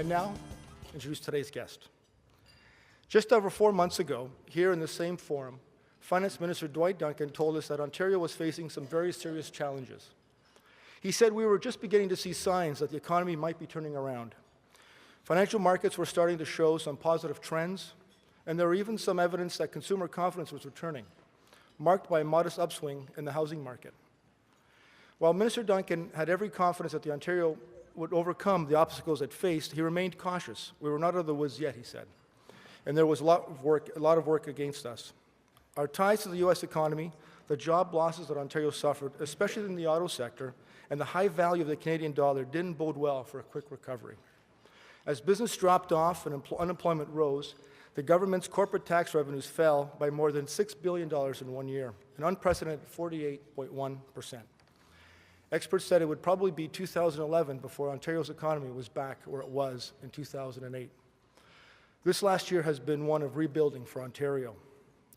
And now, introduce today's guest. Just over 4 months ago, here in the same forum, Finance Minister Dwight Duncan told us that Ontario was facing some very serious challenges. He said we were just beginning to see signs that the economy might be turning around. Financial markets were starting to show some positive trends, and there were even some evidence that consumer confidence was returning, marked by a modest upswing in the housing market. While Minister Duncan had every confidence that the Ontario would overcome the obstacles it faced, he remained cautious. We were not out of the woods yet, he said, and there was a lot of work against us. Our ties to the U.S. economy, the job losses that Ontario suffered, especially in the auto sector, and the high value of the Canadian dollar didn't bode well for a quick recovery. As business dropped off and unemployment rose, the government's corporate tax revenues fell by more than $6 billion in 1 year, an unprecedented 48.1%. Experts said it would probably be 2011 before Ontario's economy was back where it was in 2008. This last year has been one of rebuilding for Ontario,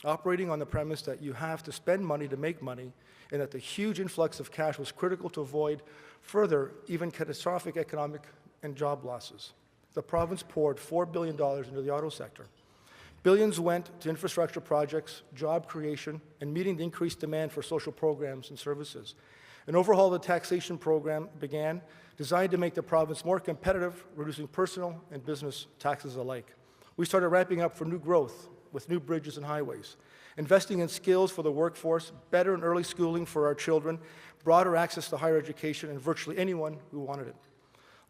operating on the premise that you have to spend money to make money, and that the huge influx of cash was critical to avoid further, even catastrophic economic and job losses. The province poured $4 billion into the auto sector. Billions went to infrastructure projects, job creation, and meeting the increased demand for social programs and services. An overhaul of the taxation program began, designed to make the province more competitive, reducing personal and business taxes alike. We started ramping up for new growth with new bridges and highways, investing in skills for the workforce, better and early schooling for our children, broader access to higher education, and virtually anyone who wanted it.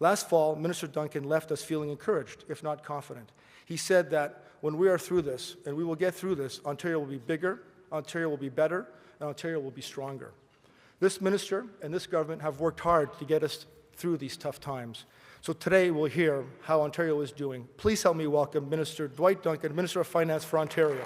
Last fall, Minister Duncan left us feeling encouraged, if not confident. He said that when we are through this, and we will get through this, Ontario will be bigger, Ontario will be better, and Ontario will be stronger. This minister and this government have worked hard to get us through these tough times. So today we'll hear how Ontario is doing. Please help me welcome Minister Dwight Duncan, Minister of Finance for Ontario.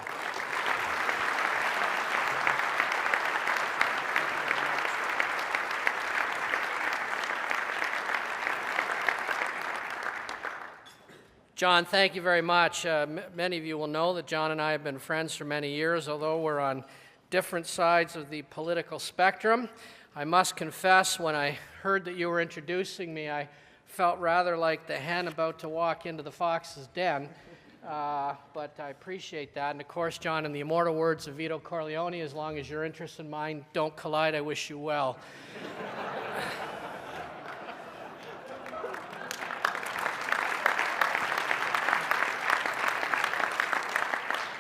John, thank you very much. Many of you will know that John and I have been friends for many years, although we're on different sides of the political spectrum. I must confess, when I heard that you were introducing me, I felt rather like the hen about to walk into the fox's den, but I appreciate that. And of course, John, in the immortal words of Vito Corleone, as long as your interests and mine don't collide, I wish you well.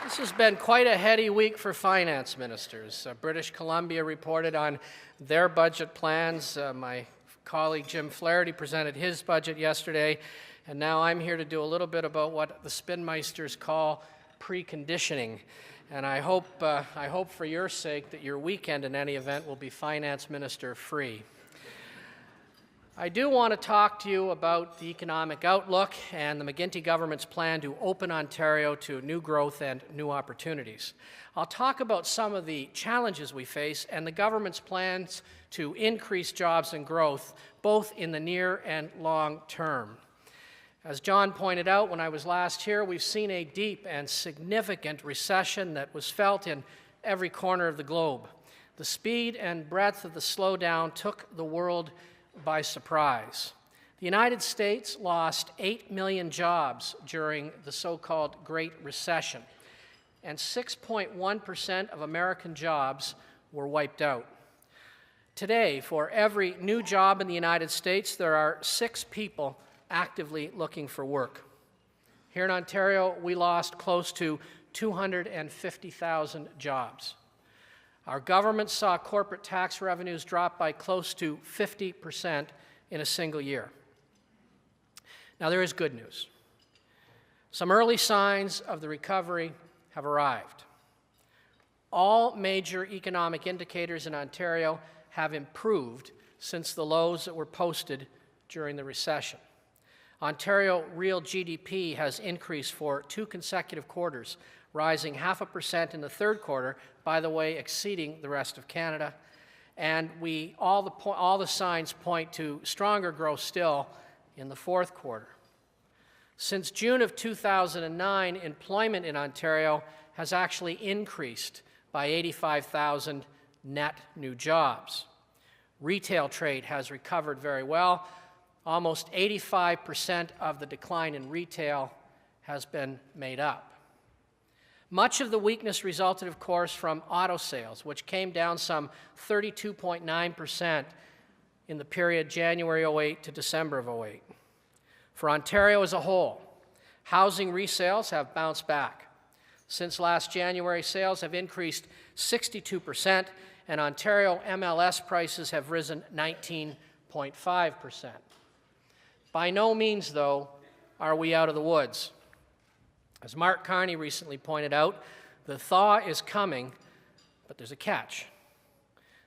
This has been quite a heady week for finance ministers. British Columbia reported on their budget plans. My colleague Jim Flaherty presented his budget yesterday, and now I'm here to do a little bit about what the spinmeisters call preconditioning. And I hope for your sake that your weekend in any event will be finance minister free. I do want to talk to you about the economic outlook and the McGuinty government's plan to open Ontario to new growth and new opportunities. I'll talk about some of the challenges we face and the government's plans to increase jobs and growth, both in the near and long term. As John pointed out when I was last here, we've seen a deep and significant recession that was felt in every corner of the globe. The speed and breadth of the slowdown took the world by surprise. The United States lost 8 million jobs during the so-called Great Recession, and 6.1% of American jobs were wiped out. Today, for every new job in the United States, there are 6 people actively looking for work. Here in Ontario, we lost close to 250,000 jobs. Our government saw corporate tax revenues drop by close to 50% in a single year. Now, there is good news. Some early signs of the recovery have arrived. All major economic indicators in Ontario have improved since the lows that were posted during the recession. Ontario real GDP has increased for 2 consecutive quarters, rising 0.5% in the third quarter, by the way, exceeding the rest of Canada. And all the signs point to stronger growth still in the fourth quarter. Since June of 2009, employment in Ontario has actually increased by 85,000 net new jobs. Retail trade has recovered very well, almost 85% of the decline in retail has been made up. Much of the weakness resulted, of course, from auto sales, which came down some 32.9% in the period January 08 to December of 08. For Ontario as a whole, housing resales have bounced back. Since last January, sales have increased 62%, and Ontario MLS prices have risen 19.5%. By no means, though, are we out of the woods. As Mark Carney recently pointed out, the thaw is coming, but there's a catch.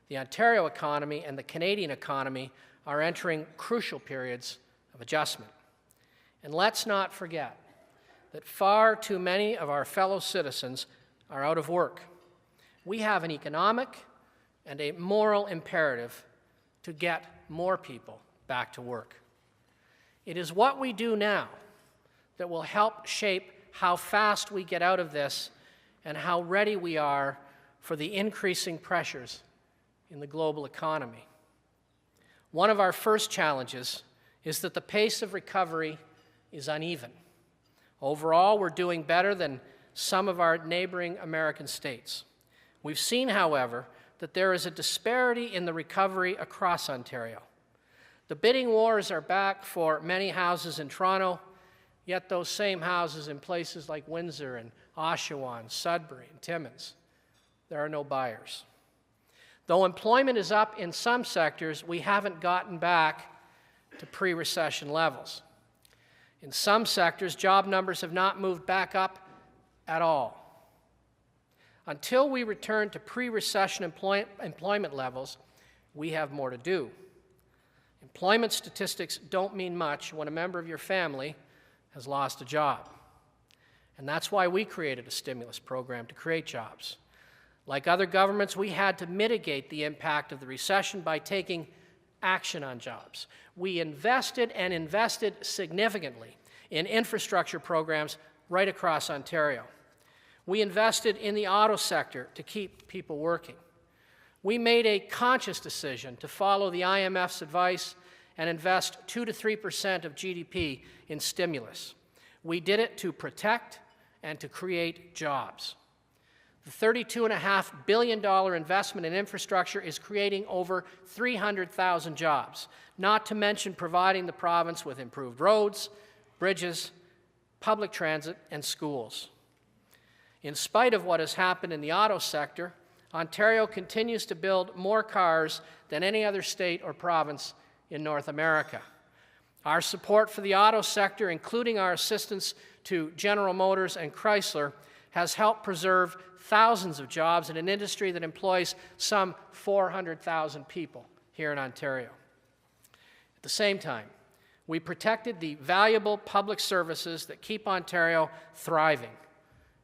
The Ontario economy and the Canadian economy are entering crucial periods of adjustment. And let's not forget that far too many of our fellow citizens are out of work. We have an economic and a moral imperative to get more people back to work. It is what we do now that will help shape how fast we get out of this and how ready we are for the increasing pressures in the global economy. One of our first challenges is that the pace of recovery is uneven. Overall, we're doing better than some of our neighboring American states. We've seen, however, that there is a disparity in the recovery across Ontario. The bidding wars are back for many houses in Toronto, yet those same houses in places like Windsor and Oshawa and Sudbury and Timmins, there are no buyers. Though employment is up in some sectors, we haven't gotten back to pre-recession levels. In some sectors, job numbers have not moved back up at all. Until we return to pre-recession employment levels, we have more to do. Employment statistics don't mean much when a member of your family has lost a job. And that's why we created a stimulus program to create jobs. Like other governments, we had to mitigate the impact of the recession by taking action on jobs. We invested significantly in infrastructure programs right across Ontario. We invested in the auto sector to keep people working. We made a conscious decision to follow the IMF's advice and invest 2 to 3% of GDP in stimulus. We did it to protect and to create jobs. The $32.5 billion investment in infrastructure is creating over 300,000 jobs, not to mention providing the province with improved roads, bridges, public transit, and schools. In spite of what has happened in the auto sector, Ontario continues to build more cars than any other state or province in North America. Our support for the auto sector, including our assistance to General Motors and Chrysler, has helped preserve thousands of jobs in an industry that employs some 400,000 people here in Ontario. At the same time, we protected the valuable public services that keep Ontario thriving: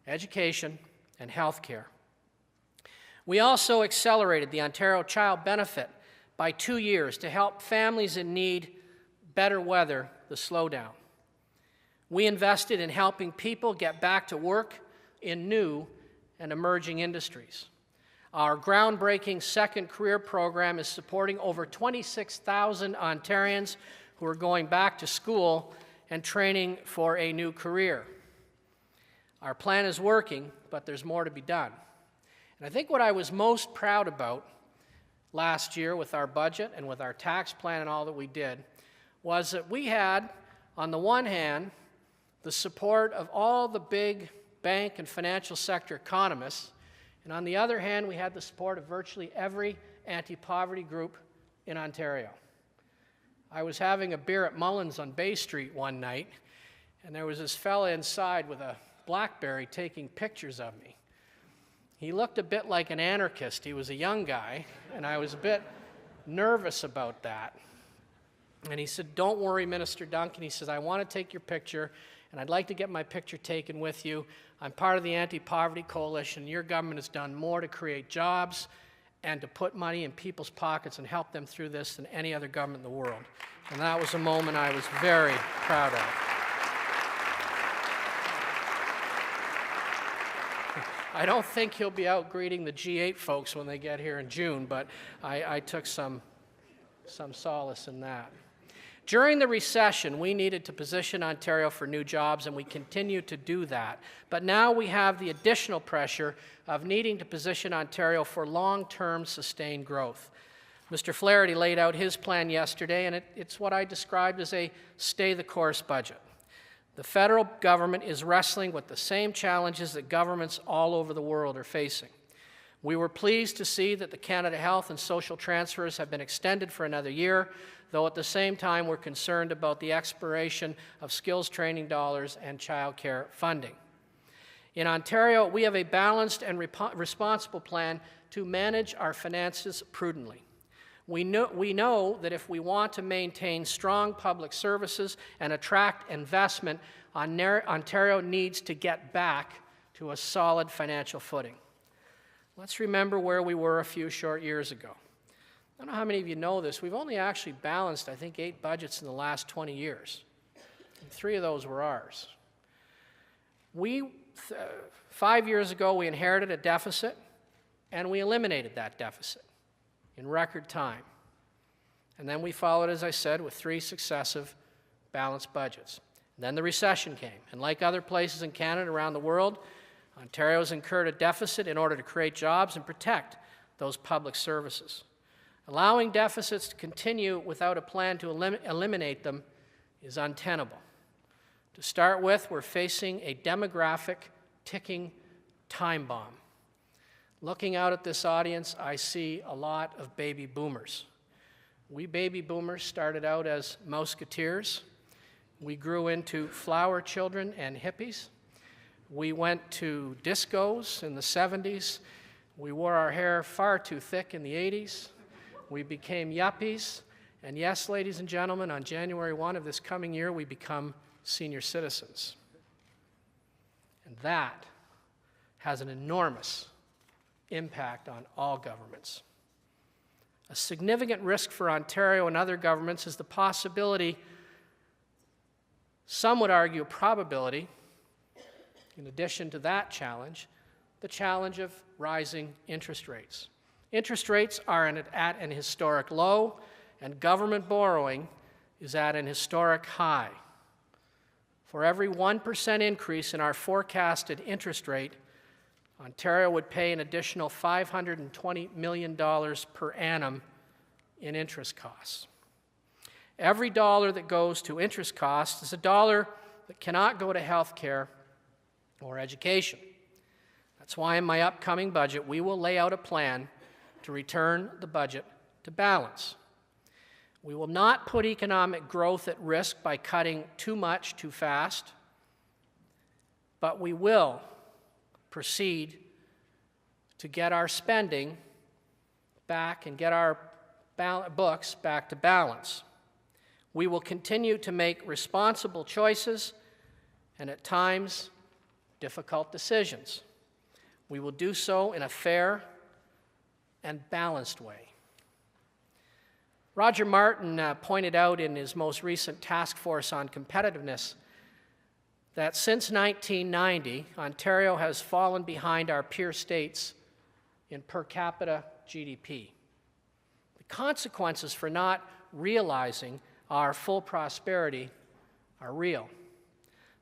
education and health care. We also accelerated the Ontario Child Benefit by 2 years to help families in need better weather the slowdown. We invested in helping people get back to work in new and emerging industries. Our groundbreaking Second Career program is supporting over 26,000 Ontarians who are going back to school and training for a new career. Our plan is working, but there's more to be done. And I think what I was most proud about last year with our budget and with our tax plan and all that we did was that we had, on the one hand, the support of all the big bank and financial sector economists, and on the other hand, we had the support of virtually every anti-poverty group in Ontario. I was having a beer at Mullins on Bay Street one night, and there was this fella inside with a BlackBerry taking pictures of me. He looked a bit like an anarchist. He was a young guy, and I was a bit nervous about that. And he said, "Don't worry, Minister Duncan." He says, "I want to take your picture, and I'd like to get my picture taken with you. I'm part of the Anti-Poverty Coalition. Your government has done more to create jobs and to put money in people's pockets and help them through this than any other government in the world." And that was a moment I was very proud of. I don't think he'll be out greeting the G8 folks when they get here in June, but I took some solace in that. During the recession, we needed to position Ontario for new jobs, and we continue to do that. But now we have the additional pressure of needing to position Ontario for long-term sustained growth. Mr. Flaherty laid out his plan yesterday, and it's what I described as a stay-the-course budget. The federal government is wrestling with the same challenges that governments all over the world are facing. We were pleased to see that the Canada Health and Social Transfers have been extended for another year, though at the same time we're concerned about the expiration of skills training dollars and childcare funding. In Ontario, we have a balanced and responsible plan to manage our finances prudently. We know that if we want to maintain strong public services and attract investment, Ontario needs to get back to a solid financial footing. Let's remember where we were a few short years ago. I don't know how many of you know this. We've only actually balanced, I think, 8 budgets in the last 20 years. And 3 of those were ours. 5 years ago, we inherited a deficit, and we eliminated that deficit in record time. And then we followed, as I said, with 3 successive balanced budgets. And then the recession came, and like other places in Canada around the world, Ontario has incurred a deficit in order to create jobs and protect those public services. Allowing deficits to continue without a plan to eliminate them is untenable. To start with, we're facing a demographic ticking time bomb. Looking out at this audience, I see a lot of baby boomers. We baby boomers started out as Mouseketeers. We grew into flower children and hippies. We went to discos in the 70s. We wore our hair far too thick in the 80s. We became yuppies. And yes, ladies and gentlemen, on January 1 of this coming year, we become senior citizens. And that has an enormous impact on all governments. A significant risk for Ontario and other governments is the possibility, some would argue a probability, in addition to that challenge, the challenge of rising interest rates. Interest rates are at an historic low, and government borrowing is at an historic high. For every 1% increase in our forecasted interest rate, Ontario would pay an additional $520 million per annum in interest costs. Every dollar that goes to interest costs is a dollar that cannot go to health care or education. That's why in my upcoming budget, we will lay out a plan to return the budget to balance. We will not put economic growth at risk by cutting too much too fast, but we will proceed to get our spending back and get our books back to balance. We will continue to make responsible choices and at times difficult decisions. We will do so in a fair and balanced way. Roger Martin pointed out in his most recent task force on competitiveness that since 1990, Ontario has fallen behind our peer states in per capita GDP. The consequences for not realizing our full prosperity are real.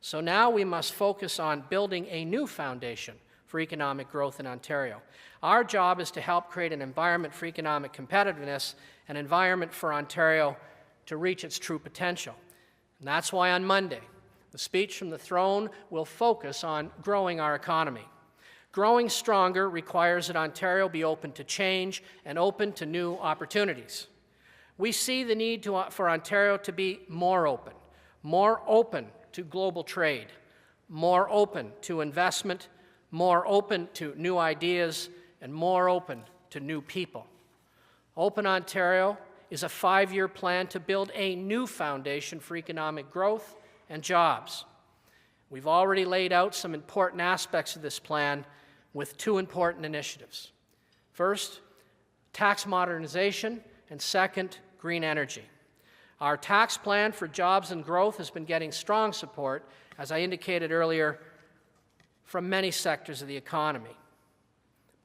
So now we must focus on building a new foundation for economic growth in Ontario. Our job is to help create an environment for economic competitiveness, an environment for Ontario to reach its true potential. And that's why on Monday, the speech from the throne will focus on growing our economy. Growing stronger requires that Ontario be open to change and open to new opportunities. We see the need for Ontario to be more open to global trade, more open to investment, more open to new ideas, and more open to new people. Open Ontario is a 5-year plan to build a new foundation for economic growth and jobs. We've already laid out some important aspects of this plan with 2 important initiatives. First, tax modernization, and second, green energy. Our tax plan for jobs and growth has been getting strong support, as I indicated earlier, from many sectors of the economy.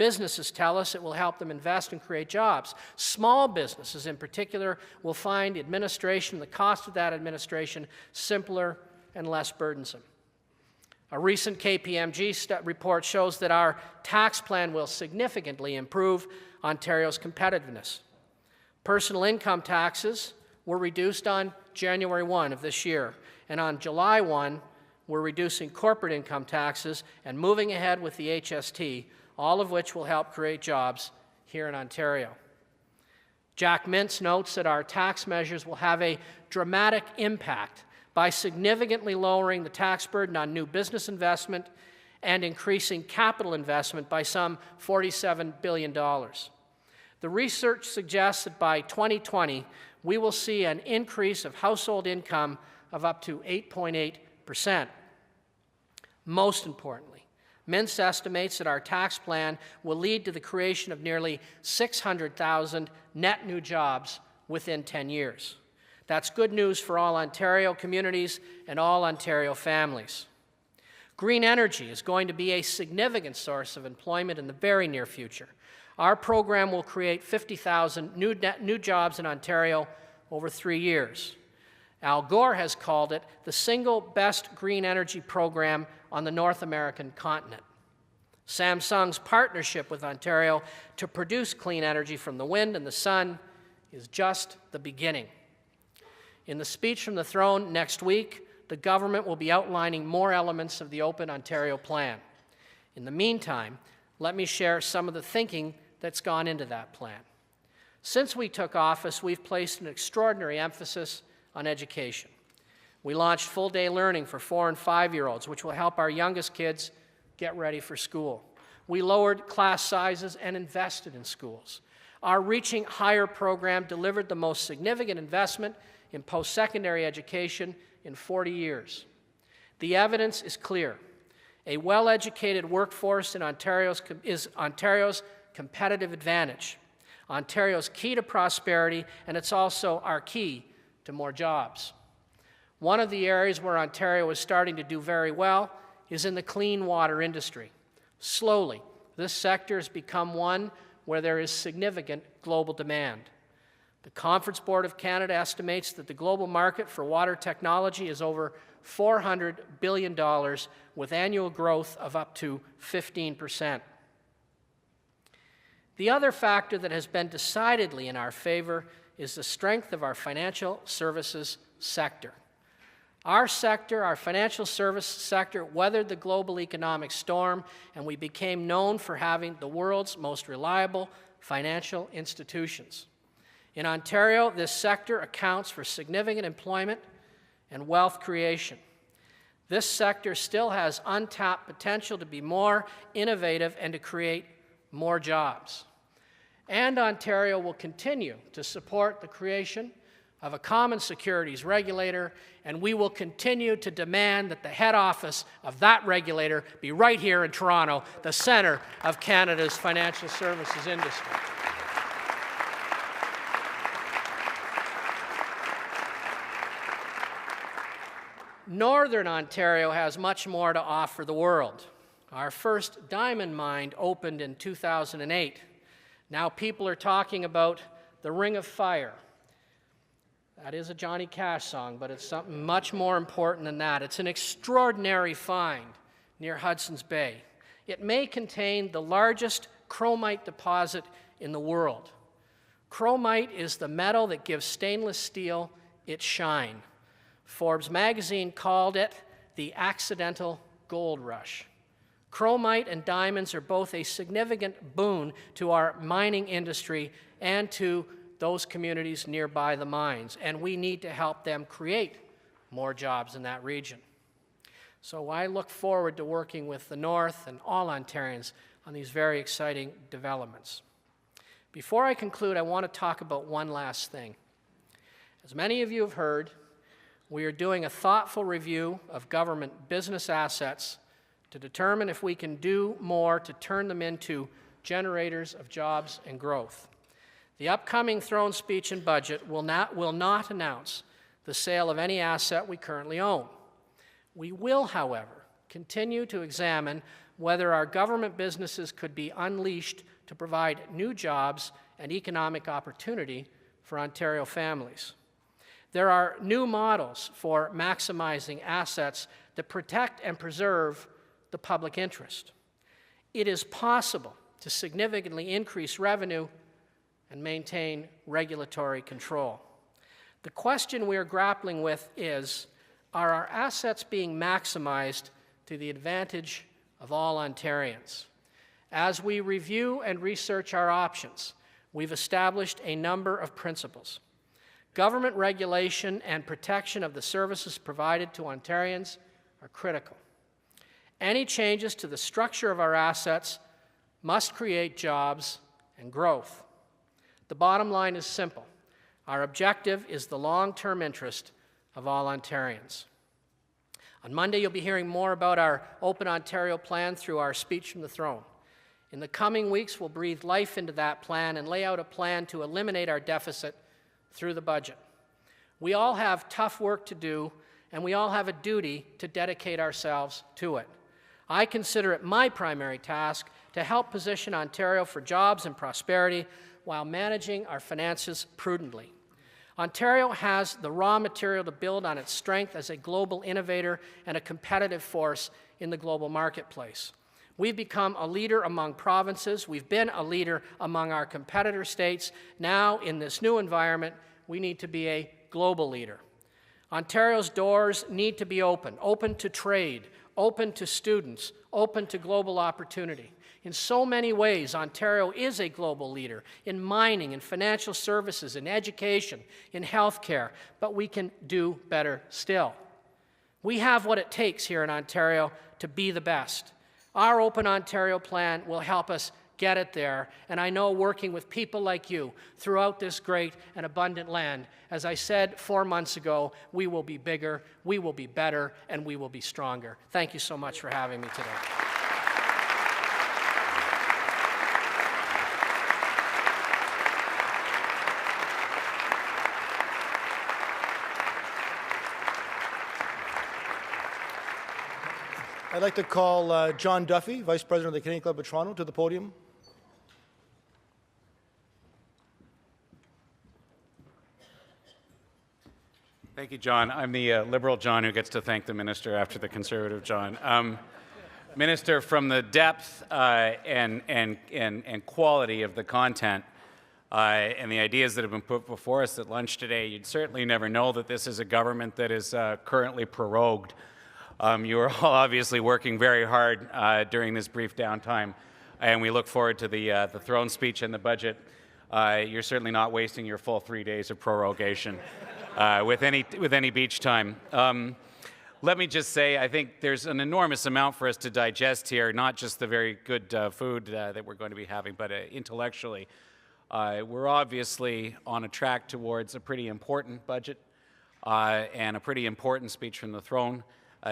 Businesses tell us it will help them invest and create jobs. Small businesses in particular will find administration, the cost of that administration, simpler and less burdensome. A recent KPMG report shows that our tax plan will significantly improve Ontario's competitiveness. Personal income taxes were reduced on January 1 of this year, and on July 1, we're reducing corporate income taxes and moving ahead with the HST, all of which will help create jobs here in Ontario. Jack Mintz notes that our tax measures will have a dramatic impact by significantly lowering the tax burden on new business investment and increasing capital investment by some $47 billion. The research suggests that by 2020, we will see an increase of household income of up to 8.8%. Most importantly, Mintz estimates that our tax plan will lead to the creation of nearly 600,000 net new jobs within 10 years. That's good news for all Ontario communities and all Ontario families. Green energy is going to be a significant source of employment in the very near future. Our program will create 50,000 new jobs in Ontario over 3 years. Al Gore has called it the single best green energy program on the North American continent. Samsung's partnership with Ontario to produce clean energy from the wind and the sun is just the beginning. In the speech from the throne next week, the government will be outlining more elements of the Open Ontario plan. In the meantime, let me share some of the thinking that's gone into that plan. Since we took office, we've placed an extraordinary emphasis on education. We launched full-day learning for 4- and 5-year-olds, which will help our youngest kids get ready for school. We lowered class sizes and invested in schools. Our Reaching Higher program delivered the most significant investment in post-secondary education in 40 years. The evidence is clear. A well-educated workforce in is Ontario's competitive advantage, Ontario's key to prosperity, and it's also our key to more jobs. One of the areas where Ontario is starting to do very well is in the clean water industry. Slowly, this sector has become one where there is significant global demand. The Conference Board of Canada estimates that the global market for water technology is over $400 billion, with annual growth of up to 15%. The other factor that has been decidedly in our favor is the strength of our financial services sector. Our sector, our financial service sector, weathered the global economic storm, and we became known for having the world's most reliable financial institutions. In Ontario, this sector accounts for significant employment and wealth creation. This sector still has untapped potential to be more innovative and to create more jobs. And Ontario will continue to support the creation of a common securities regulator, and we will continue to demand that the head office of that regulator be right here in Toronto, the center of Canada's financial services industry. Northern Ontario has much more to offer the world. Our first diamond mine opened in 2008. Now people are talking about the Ring of Fire. That is a Johnny Cash song, but it's something much more important than that. It's an extraordinary find near Hudson's Bay. It may contain the largest chromite deposit in the world. Chromite is the metal that gives stainless steel its shine. Forbes magazine called it the accidental gold rush. Chromite and diamonds are both a significant boon to our mining industry and to those communities nearby the mines, and we need to help them create more jobs in that region. So I look forward to working with the North and all Ontarians on these very exciting developments. Before I conclude, I want to talk about one last thing. As many of you have heard, we are doing a thoughtful review of government business assets to determine if we can do more to turn them into generators of jobs and growth. The upcoming throne speech and budget will not announce the sale of any asset we currently own. We will, however, continue to examine whether our government businesses could be unleashed to provide new jobs and economic opportunity for Ontario families. There are new models for maximizing assets that protect and preserve the public interest. It is possible to significantly increase revenue and maintain regulatory control. The question we are grappling with is, are our assets being maximized to the advantage of all Ontarians? As we review and research our options, we've established a number of principles. Government regulation and protection of the services provided to Ontarians are critical. Any changes to the structure of our assets must create jobs and growth. The bottom line is simple. Our objective is the long-term interest of all Ontarians. On Monday, you'll be hearing more about our Open Ontario plan through our speech from the throne. In the coming weeks, we'll breathe life into that plan and lay out a plan to eliminate our deficit through the budget. We all have tough work to do, and we all have a duty to dedicate ourselves to it. I consider it my primary task to help position Ontario for jobs and prosperity while managing our finances prudently. Ontario has the raw material to build on its strength as a global innovator and a competitive force in the global marketplace. We've become a leader among provinces. We've been a leader among our competitor states. Now, in this new environment, we need to be a global leader. Ontario's doors need to be open to trade, open to students, open to global opportunity. In so many ways, Ontario is a global leader in mining, in financial services, in education, in healthcare, but we can do better still. We have what it takes here in Ontario to be the best. Our Open Ontario plan will help us get it there, and I know working with people like you throughout this great and abundant land, as I said 4 months ago, we will be bigger, we will be better, and we will be stronger. Thank you so much for having me today. I'd like to call John Duffy, Vice President of the Canadian Club of Toronto, to the podium. Thank you, John. I'm the Liberal John who gets to thank the Minister after the Conservative John. Minister, from the depth and quality of the content and the ideas that have been put before us at lunch today, you'd certainly never know that this is a government that is currently prorogued. You are all obviously working very hard during this brief downtime, and we look forward to the throne speech and the budget. You're certainly not wasting your full 3 days of prorogation with any beach time. Let me just say, I think there's an enormous amount for us to digest here, not just the very good food that we're going to be having, but intellectually. We're obviously on a track towards a pretty important budget and a pretty important speech from the throne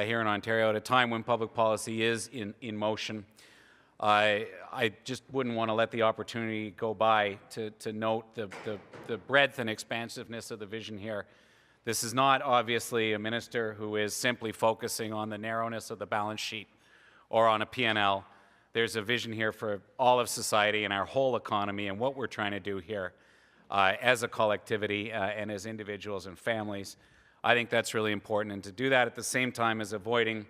here in Ontario at a time when public policy is in motion. I just wouldn't want to let the opportunity go by to note the breadth and expansiveness of the vision here. This is not obviously a minister who is simply focusing on the narrowness of the balance sheet or on a P&L. There's a vision here for all of society and our whole economy and what we're trying to do here as a collectivity and as individuals and families. I think that's really important, and to do that at the same time as avoiding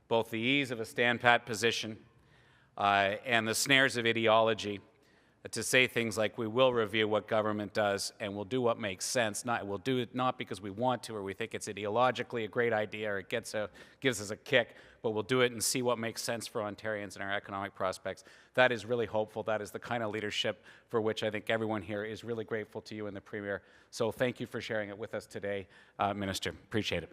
both the ease of a stand-pat position and the snares of ideology, to say things like we will review what government does and we'll do what makes sense. We'll do it not because we want to or we think it's ideologically a great idea or it gives us a kick, but we'll do it and see what makes sense for Ontarians and our economic prospects. That is really hopeful. That is the kind of leadership for which I think everyone here is really grateful to you and the Premier. So thank you for sharing it with us today, Minister. Appreciate it.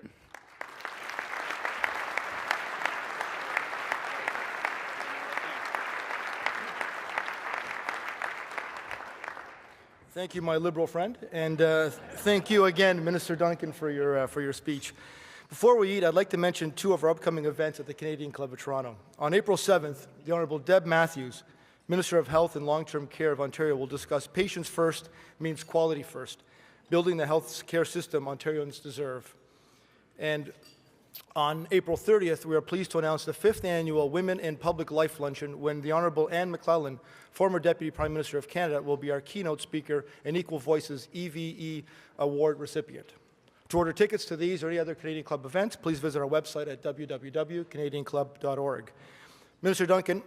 Thank you, my Liberal friend, and thank you again, Minister Duncan, for your speech. Before we eat, I'd like to mention two of our upcoming events at the Canadian Club of Toronto. On April 7th, the Honourable Deb Matthews, Minister of Health and Long-Term Care of Ontario, will discuss Patients First means Quality First, building the health care system Ontarians deserve. And On April 30th, we are pleased to announce the 5th annual Women in Public Life Luncheon, when the Honourable Anne McClellan, former Deputy Prime Minister of Canada, will be our keynote speaker and Equal Voices EVE Award recipient. To order tickets to these or any other Canadian Club events, please visit our website at www.canadianclub.org. Minister Duncan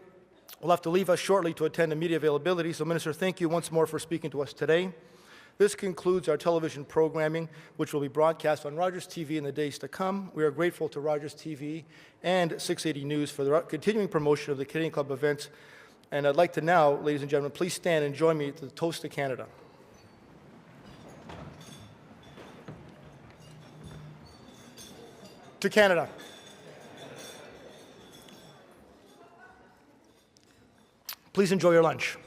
will have to leave us shortly to attend a media availability, so Minister, thank you once more for speaking to us today. This concludes our television programming, which will be broadcast on Rogers TV in the days to come. We are grateful to Rogers TV and 680 News for the continuing promotion of the Canadian Club events. And I'd like to now, ladies and gentlemen, please stand and join me to the Toast to Canada. To Canada. Please enjoy your lunch.